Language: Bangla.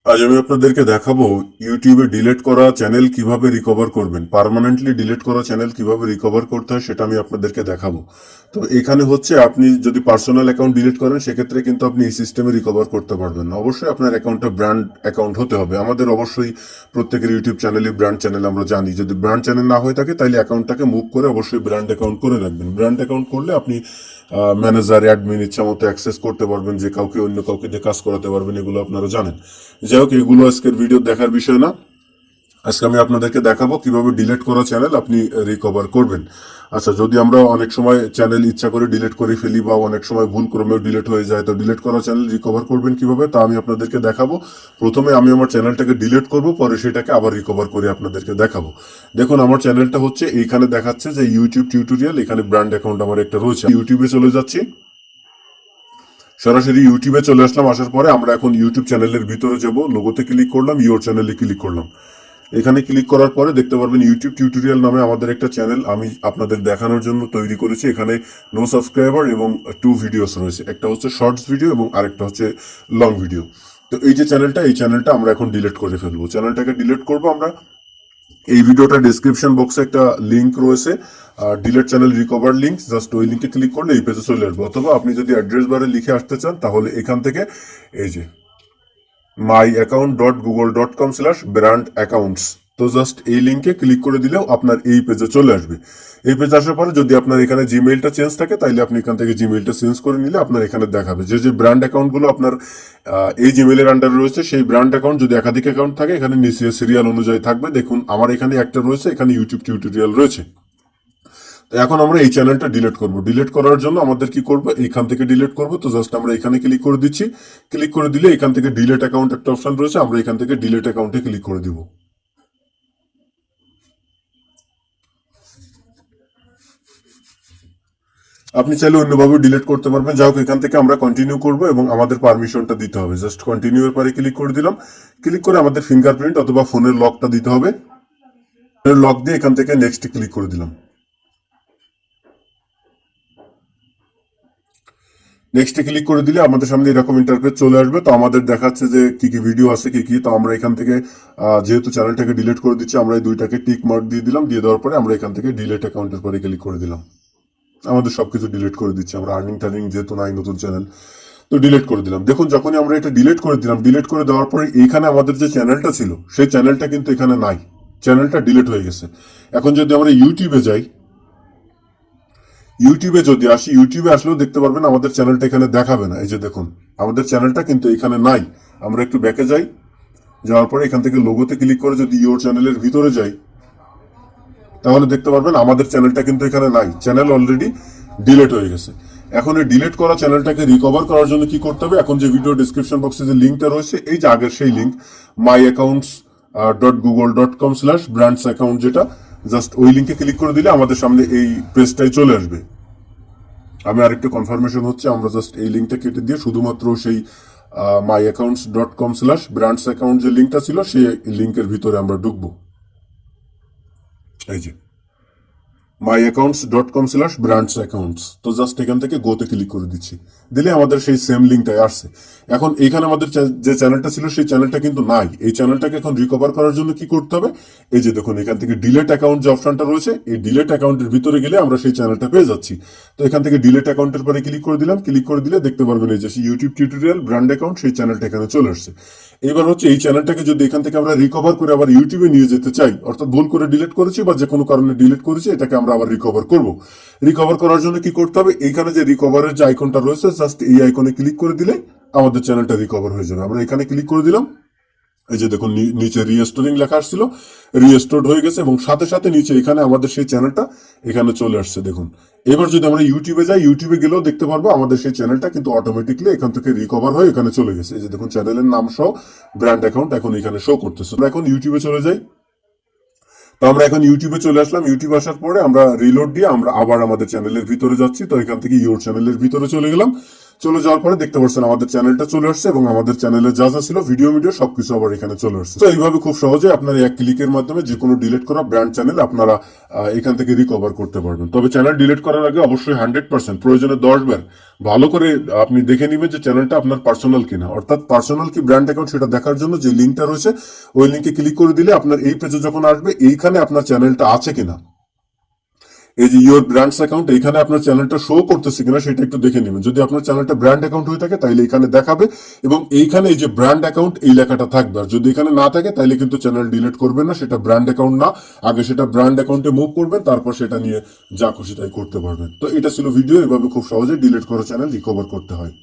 আজ আমি আপনাদেরকে দেখাবো ইউটিউবে ডিলিট করা চ্যানেল কিভাবে রিকভার করবেন। পার্মানেন্টলি ডিলিট করা চ্যানেল কিভাবে রিকভার করতে হয় সেটা আমি আপনাদেরকে দেখাবো। তো এখানে হচ্ছে আপনি যদি পার্সোনাল অ্যাকাউন্ট ডিলিট করেন সেক্ষেত্রে কিন্তু আপনি এই সিস্টেমে রিকভার করতে পারবেন না। অবশ্যই আপনার অ্যাকাউন্টটা ব্র্যান্ড অ্যাকাউন্ট হতে হবে। আমাদের অবশ্যই প্রত্যেকের ইউটিউব চ্যানেলে ব্র্যান্ড চ্যানেল আমরা জানি। যদি ব্র্যান্ড চ্যানেল না হয়ে থাকে তাহলে অ্যাকাউন্টটাকে মুভ করে অবশ্যই ব্র্যান্ড অ্যাকাউন্ট করে রাখবেন। ব্র্যান্ড অ্যাকাউন্ট করলে আপনি ম্যানেজার অ্যাডমিন ইচ্ছা মতো অ্যাক্সেস করতে পারবেন, যে কাউকে অন্য কাউকে দিয়ে কাজ করাতে পারবেন, এগুলো আপনারা জানেন। যাই হোক, এগুলো আজকের ভিডিও দেখার বিষয় না। আজকে আমি আপনাদেরকে দেখাবো কিভাবে ডিলিট করা চ্যানেল আপনি রিকভার করবেন। আচ্ছা, যদি আমরা অনেক সময় চ্যানেল ইচ্ছা করে ডিলিট করে ফেলি বা অনেক সময় ভুল ক্রমেও ডিলিট হয়ে যায়, তো ডিলিট করা চ্যানেল রিকভার করবেন কিভাবে তা আমি আপনাদেরকে দেখাবো। প্রথমে আমি আমার চ্যানেলটাকে ডিলিট করব, পরে সেটাকে আবার রিকভার করে আপনাদেরকে দেখাবো। দেখুন, আমার চ্যানেলটা হচ্ছে এইখানে দেখাচ্ছে যে ইউটিউব টিউটোরিয়াল, এখানে ব্র্যান্ড অ্যাকাউন্ট আমার একটা রয়েছে। ইউটিউবে চলে যাচ্ছি, সরাসরি ইউটিউবে চলে আসলাম। আসার পরে আমরা এখন ইউটিউব চ্যানেলের ভিতরে যাব, লোগোতে ক্লিক করলাম, ইওর চ্যানেলে ক্লিক করলাম। এখানে ক্লিক করার পরে দেখতে পারবেন ইউটিউব টিউটোরিয়াল নামে আমাদের একটা চ্যানেল আমি আপনাদের দেখানোর জন্য তৈরি করেছি। এখানে নো সাবস্ক্রাইবার এবং 2 ভিডিওস রয়েছে, একটা হচ্ছে শর্টস ভিডিও এবং আরেকটা হচ্ছে লং ভিডিও। তো এই যে চ্যানেলটা, এই চ্যানেলটা আমরা এখন ডিলিট করে ফেলবো। চ্যানেলটাকে ডিলিট করবো আমরা। এই ভিডিওটা ডেসক্রিপশন বক্সে একটা লিংক রয়েছে, delete channel recover link, just ওই লিঙ্কে ক্লিক করলে এই পেজে চলে আসবে। অথবা আপনি যদি অ্যাড্রেস বারে লিখে আসতে চান তাহলে এখান থেকে এই যে myaccount.google.com/brand accounts, তো জাস্ট এই লিঙ্কে ক্লিক করে দিলেও আপনার এই পেজে চলে আসবে। এই পেজে আসার পরে যদি আপনার এখানে জিমেইলটা চেঞ্জ থাকে তাইলে আপনি এখান থেকে জিমেইলটা চেঞ্জ করে নিলে আপনার এখানে দেখাবে যে যে ব্র্যান্ড অ্যাকাউন্টগুলো আপনার এই জিমেইলের আন্ডারে রয়েছে, সেই ব্র্যান্ড অ্যাকাউন্ট যদি একাধিক অ্যাকাউন্ট থাকে এখানে নিচে সিরিয়াল অনুযায়ী থাকবে। দেখুন, আমার এখানে একটা রয়েছে, এখানে ইউটিউব টিউটোরিয়াল রয়েছে। এখন আমরা এই চ্যানেলটা ডিলিট করব। ডিলিট করার জন্য আমাদের কি করব, এইখান থেকে ডিলিট করব। তো জাস্ট আমরা এখানে ক্লিক করে দিচ্ছি। ক্লিক করে দিলে এখান থেকে ডিলিট অ্যাকাউন্ট একটা অপশন রয়েছে, আমরা এখান থেকে ডিলিট অ্যাকাউন্টে ক্লিক করে দিব। আপনি চাইলে অন্যভাবে ডিলিট করতে পারবেন। যাই হোক, এখান থেকে আমরা কন্টিনিউ করব এবং আমাদের পারমিশনটা দিতে হবে। জাস্ট কন্টিনিউ এর পরে ক্লিক করে দিলাম। ক্লিক করে আমাদের ফিঙ্গারপ্রিন্ট অথবা ফোনের লকটা দিতে হবে। ফোনের লক দিয়ে এখান থেকে নেক্সট ক্লিক করে দিলাম। নেক্সটে ক্লিক করে দিলে আমাদের সামনে এরকম ইন্টারফেস চলে আসবে। তো আমাদের দেখাচ্ছে যে কি কি ভিডিও আছে, কি কি। তো আমরা এখান থেকে যেহেতু চ্যানেলটাকে ডিলিট করে দিচ্ছি, আমরা এই দুইটাকে টিক মার্ক দিয়ে দিলাম। দিয়ে দেওয়ার পরে আমরা এখান থেকে ডিলিট অ্যাকাউন্টের পরে ক্লিক করে দিলাম। আমাদের সবকিছু ডিলিট করে দিচ্ছি আমরা, আর্নিং টার্নিং যেহেতু নাই, নতুন চ্যানেল, তো ডিলিট করে দিলাম। দেখুন, যখনই আমরা এটা ডিলিট করে দিলাম, ডিলিট করে দেওয়ার পরে এইখানে আমাদের যে চ্যানেলটা ছিল সেই চ্যানেলটা কিন্তু এখানে নাই, চ্যানেলটা ডিলিট হয়ে গেছে। এখন যদি আমরা ইউটিউবে যাই, ইউটিউবে যদি আসি, ইউটিউবে আসলেও দেখতে পারবেন আমাদের চ্যানেলটা এখানে দেখাবে না। এই যে দেখুন, আমাদের চ্যানেলটা কিন্তু এখানে নাই। আমরা একটু ব্যাকে যাই, যাওয়ার পরে এখান থেকে লোগোতে ক্লিক করে যদি ইওর চ্যানেলের ভিতরে যাই তাহলে দেখতে পারবেন আমাদের চ্যানেলটা কিন্তু এখানে নাই, চ্যানেল অলরেডি ডিলিট হয়ে গেছে। এখন এই ডিলিট করা চ্যানেলটাকে রিকভার করার জন্য কি করতে হবে, এখন যে ভিডিও ডিসক্রিপশন বক্সে যে লিঙ্কটা রয়েছে, এই যে আগের সেই লিঙ্ক myaccount.google.com/brands অ্যাকাউন্ট, যেটা জাস্ট ওই লিঙ্কে ক্লিক করে দিলে আমাদের সামনে এই পেজটাই চলে আসবে। আমি আরেকটু কনফার্মেশন হচ্ছে, আমরা জাস্ট এই লিঙ্কটা কেটে দিয়ে শুধুমাত্র সেই myaccount.com/brands অ্যাকাউন্ট যে লিঙ্কটা ছিল সেই লিঙ্কের ভিতরে আমরা ঢুকবো। এই যে myaccount.com/brands accounts, তো জাস্ট এখান থেকে গোতে ক্লিক করে দিচ্ছি। দিলে আমাদের সেই সেম লিঙ্কটাই আসছে। এখন এখানে আমাদের যে চ্যানেলটা ছিল সেই চ্যানেলটা কিন্তু নাই। এই চ্যানেলটাকে এখন রিকভার করার জন্য কি করতে হবে, এই যে দেখুন এখান থেকে ডিলিট অ্যাকাউন্ট যে অপশনটা রয়েছে, এই ডিলিট অ্যাকাউন্টের ভিতরে গেলে আমরা সেই চ্যানেলটা পেয়ে যাচ্ছি। তো এখান থেকে ডিলিট অ্যাকাউন্টের পরে ক্লিক করে দিলাম। ক্লিক করে দিলে দেখতে পারবেন এই যে ইউটিউব টিউটোরিয়াল ব্র্যান্ড অ্যাকাউন্ট, সেই চ্যানেলটা এখানে চলে আসছে। এবার হচ্ছে এই চ্যানেলটাকে যদি এখান থেকে আমরা রিকভার করে আবার ইউটিউবে নিয়ে যেতে চাই, অর্থাৎ ভুল করে ডিলিট করেছি বা যে কোনো কারণে ডিলিট করেছি, এটাকে আমরা আবার রিকভার করব। রিকভার করার জন্য কি করতে হবে, এইখানে যে রিকভারের যে আইকনটা রয়েছে, জাস্ট এই আইকনে ক্লিক করে দিলে আমাদের চ্যানেলটা রিকভার হয়ে যাবে। আমরা এখানে ক্লিক করে দিলাম। এই যে দেখুন নিচে রিস্টোরিং লেখা আসছিল, রিস্টোর্ড হয়ে গেছে এবং সাথে সাথে নিচে এখানে আমাদের সেই চ্যানেলটা এখানে চলে আসছে। দেখুন, এবার যদি আমরা ইউটিউবে যাই, ইউটিউবে গেলেও দেখতে পারবো আমাদের সেই চ্যানেলটা কিন্তু অটোমেটিকলি এখান থেকে রিকভার হয়ে এখানে চলে গেছে। এই যে দেখুন, চ্যানেলের নাম সহ ব্র্যান্ড অ্যাকাউন্ট এখন এখানে শো করতেছে। আমরা এখন ইউটিউবে চলে যাই। তো আমরা এখন ইউটিউবে চলে আসলাম। ইউটিউবে আসার পরে আমরা রিলোড দিয়ে আমরা আবার আমাদের চ্যানেলের ভিতরে যাচ্ছি। তো এখান থেকে ইউর চ্যানেলের ভিতরে চলে গেলাম। চলে যাওয়ার পরে দেখতে পাচ্ছেন আমাদের চ্যানেলটা চলে আসছে এবং আমাদের চ্যানেলে যা যা ছিল ভিডিও সবকিছু আবার এখানে চলে আসছে। তো এইভাবে খুব সহজে আপনারা এক ক্লিকের মাধ্যমে যে কোনো ডিলিট করা ব্র্যান্ড চ্যানেল আপনারা এখান থেকে রিকভার করতে পারবেন। তবে চ্যানেল ডিলিট করার আগে অবশ্যই 100% প্রয়োজনে 10 বার ভালো করে আপনি দেখে নেবেন যে চ্যানেলটা আপনার পার্সোনাল কিনা, অর্থাৎ পার্সোনাল কি ব্র্যান্ড অ্যাকাউন্ট সেটা দেখার জন্য যে লিঙ্কটা রয়েছে ওই লিঙ্কে ক্লিক করে দিলে আপনার এই পেজে যখন আসবে এইখানে আপনার চ্যানেলটা আছে কিনা, এই যে ইওর ব্র্যান্ডস অ্যাকাউন্ট এখানে আপনার চ্যানেলটা শো করতেছে কিনা সেটা একটু দেখে নেবেন। যদি আপনার চ্যানেলটা ব্র্যান্ড অ্যাকাউন্ট হয়ে থাকে তাহলে এখানে দেখাবে এবং এইখানে এই যে ব্র্যান্ড অ্যাকাউন্ট এই লেখাটা থাকবে। আর যদি এখানে না থাকে তাহলে কিন্তু চ্যানেল ডিলিট করবেন না, সেটা ব্র্যান্ড অ্যাকাউন্ট না, আগে সেটা ব্র্যান্ড অ্যাকাউন্টে মুভ করবেন, তারপর সেটা নিয়ে যা খুশি তাই করতে পারবেন। তো এটা ছিল ভিডিও, এভাবে খুব সহজে ডিলিট করা চ্যানেল রিকভার করতে হয়।